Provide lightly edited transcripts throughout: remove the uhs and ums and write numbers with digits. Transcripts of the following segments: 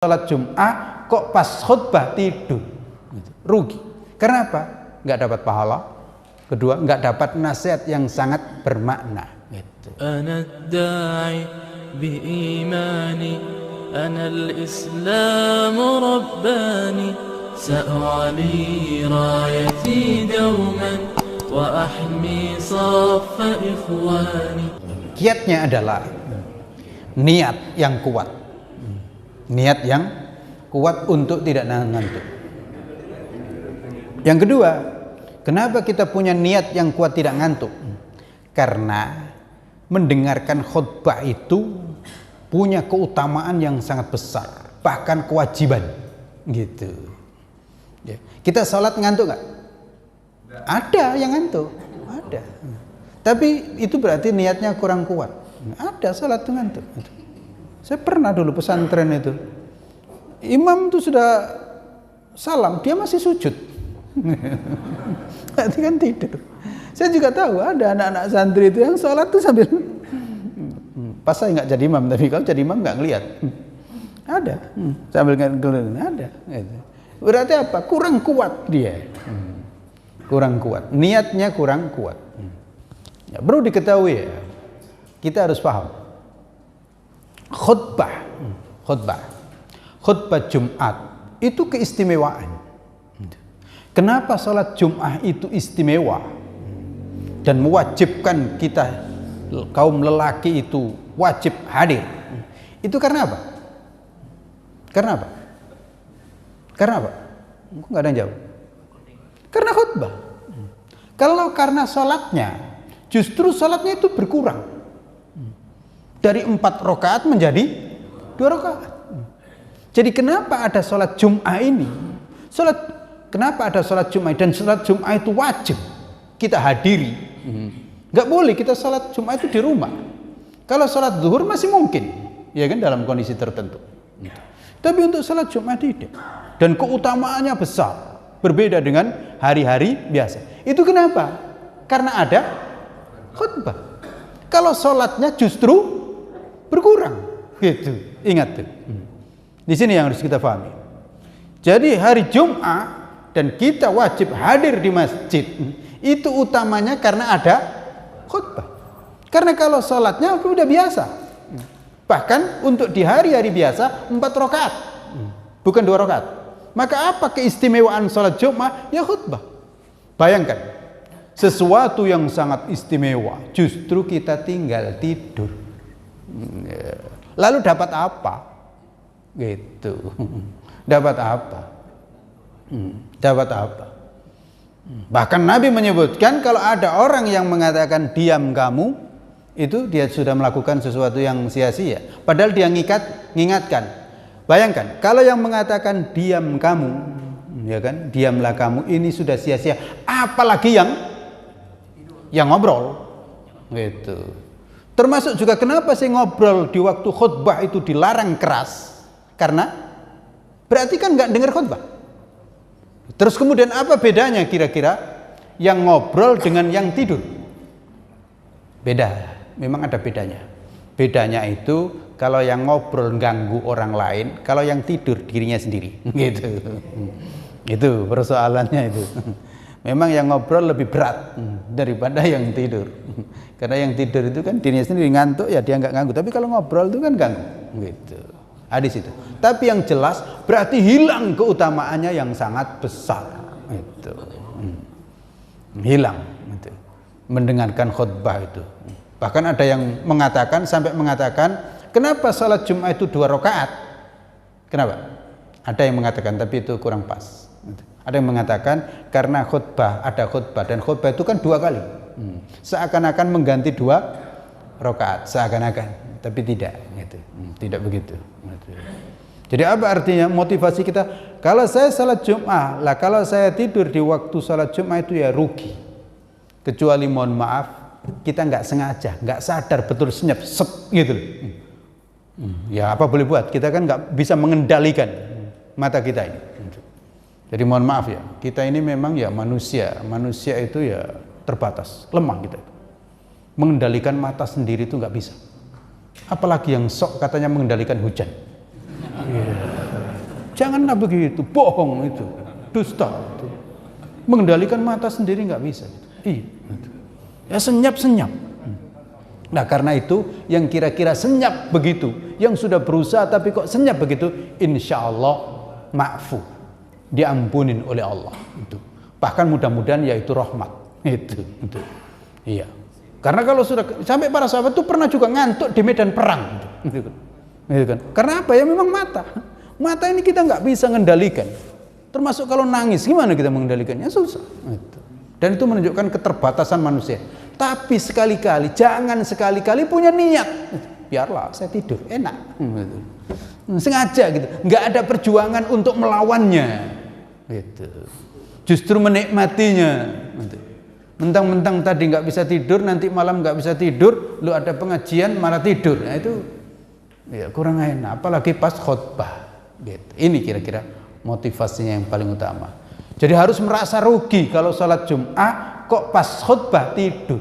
Sholat Jum'ah kok pas khutbah tidur, rugi. Karena apa? Nggak dapat pahala. Kedua, nggak dapat nasihat yang sangat bermakna. Gitu. Ana da'i biimani, ana al-Islam rabbani, sa'ali rayati dawman wa ahmi saffa ikhwani. Kiatnya adalah niat yang kuat. Niat yang kuat untuk tidak ngantuk. Yang kedua, kenapa kita punya niat yang kuat tidak ngantuk? Karena mendengarkan khutbah itu punya keutamaan yang sangat besar, bahkan kewajiban. Gitu. Ya. Kita sholat ngantuk nggak? Ada yang ngantuk, ada. Tapi itu berarti niatnya kurang kuat. Ada sholat ngantuk. Saya pernah dulu pesantren itu, imam itu sudah salam, dia masih sujud. Berarti kan tidur. Saya juga tahu ada anak-anak santri itu yang sholat tuh sambil pas saya nggak jadi imam, tapi kalau jadi imam nggak ngelihat. Ada sambil ngeliat, ada. Berarti apa? Kurang kuat dia. Kurang kuat. Niatnya kurang kuat. Ya, perlu diketahui ya. Kita harus paham. Khutbah Jumat itu keistimewaan. Kenapa sholat Jumat itu istimewa dan mewajibkan kita kaum lelaki itu wajib hadir? Itu karena apa? Karena apa? Karena apa? Nggak ada yang jawab. Karena khutbah. Kalau karena sholatnya, justru sholatnya itu berkurang. Dari 4 rakaat menjadi 2 rakaat. Jadi kenapa ada sholat Jum'ah ini? Kenapa ada sholat Jum'ah? Dan sholat Jum'ah itu wajib kita hadiri. Nggak boleh kita sholat Jum'ah itu di rumah. Kalau sholat zuhur masih mungkin, ya kan, dalam kondisi tertentu. Tapi untuk sholat Jum'ah tidak. Dan keutamaannya besar, berbeda dengan hari-hari biasa. Itu kenapa? Karena ada khutbah. Kalau sholatnya justru berkurang, gitu. Ingat tuh. Di sini yang harus kita pahami. Jadi hari Jumat dan kita wajib hadir di masjid itu utamanya karena ada khutbah. Karena kalau sholatnya udah biasa. Bahkan untuk di hari-hari biasa 4 rakaat, bukan 2 rakaat. Maka apa keistimewaan sholat Jumat? Ya khutbah. Bayangkan sesuatu yang sangat istimewa, justru kita tinggal tidur. Lalu dapat apa? Gitu. Dapat apa? Dapat apa? Bahkan Nabi menyebutkan kalau ada orang yang mengatakan diam kamu, itu dia sudah melakukan sesuatu yang sia-sia. Padahal dia mengingatkan. Bayangkan kalau yang mengatakan diam kamu, ya kan, diamlah kamu, ini sudah sia-sia. Apalagi yang ngobrol, gitu. Termasuk juga kenapa sih ngobrol di waktu khutbah itu dilarang keras? Karena berarti kan nggak dengar khutbah. Terus kemudian apa bedanya kira-kira yang ngobrol dengan yang tidur? Beda, memang ada bedanya. Bedanya itu kalau yang ngobrol ganggu orang lain, kalau yang tidur dirinya sendiri. Gitu. Itu persoalannya itu. Memang yang ngobrol lebih berat daripada yang tidur. Karena yang tidur itu kan dirinya sendiri, ngantuk ya dia nggak ganggu. Tapi kalau ngobrol itu kan ganggu. Gitu. Hadis itu. Tapi yang jelas berarti hilang keutamaannya yang sangat besar. Itu. Hilang. Gitu. Mendengarkan khutbah itu. Bahkan ada yang mengatakan, sampai mengatakan, kenapa salat Jumat itu 2 rakaat? Kenapa? Ada yang mengatakan, tapi itu kurang pas. Gitu. Ada yang mengatakan karena khutbah, ada khutbah, dan khutbah itu kan 2 kali. Seakan-akan mengganti 2 rakaat, seakan-akan, tapi tidak, gitu. Tidak begitu. Gitu. Jadi apa artinya motivasi kita? Kalau saya salat Jumat, lah kalau saya tidur di waktu salat Jumat itu ya rugi. Kecuali mohon maaf, kita nggak sengaja, nggak sadar betul senyap, gitu. Ya apa boleh buat? Kita kan nggak bisa mengendalikan mata kita ini. Jadi mohon maaf ya, kita ini memang ya manusia itu ya terbatas, lemah kita. Mengendalikan mata sendiri itu nggak bisa. Apalagi yang sok katanya mengendalikan hujan. Janganlah begitu, bohong itu, dusta itu. Mengendalikan mata sendiri nggak bisa. Iya. Ya senyap-senyap. Nah karena itu yang kira-kira senyap begitu, yang sudah berusaha tapi kok senyap begitu, insya Allah ma'fu, diampunin oleh Allah. Itu. Bahkan mudah-mudahan yaitu rahmat. Itu. Iya. Karena kalau sudah sampai para sahabat itu pernah juga ngantuk di medan perang. Gitu kan. Karena apa ya, memang mata ini kita nggak bisa mengendalikan. Termasuk kalau nangis, gimana kita mengendalikannya? Susah. Itu. Dan itu menunjukkan keterbatasan manusia. Tapi sekali-kali, jangan sekali-kali punya niat. Biarlah saya tidur, enak. Sengaja gitu. Nggak ada perjuangan untuk melawannya. Gitu. Justru menikmatinya. Mentang-mentang tadi nggak bisa tidur, nanti malam nggak bisa tidur, lu ada pengajian malah tidur. Nah itu ya kurang enak. Apalagi pas khutbah. Gitu. Ini kira-kira motivasinya yang paling utama. Jadi harus merasa rugi kalau sholat Jum'ah kok pas khutbah tidur,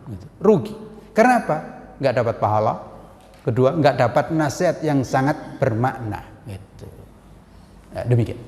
gitu. Rugi. Karena apa? Nggak dapat pahala. Kedua, nggak dapat nasihat yang sangat bermakna. Gitu. Ya, demikian.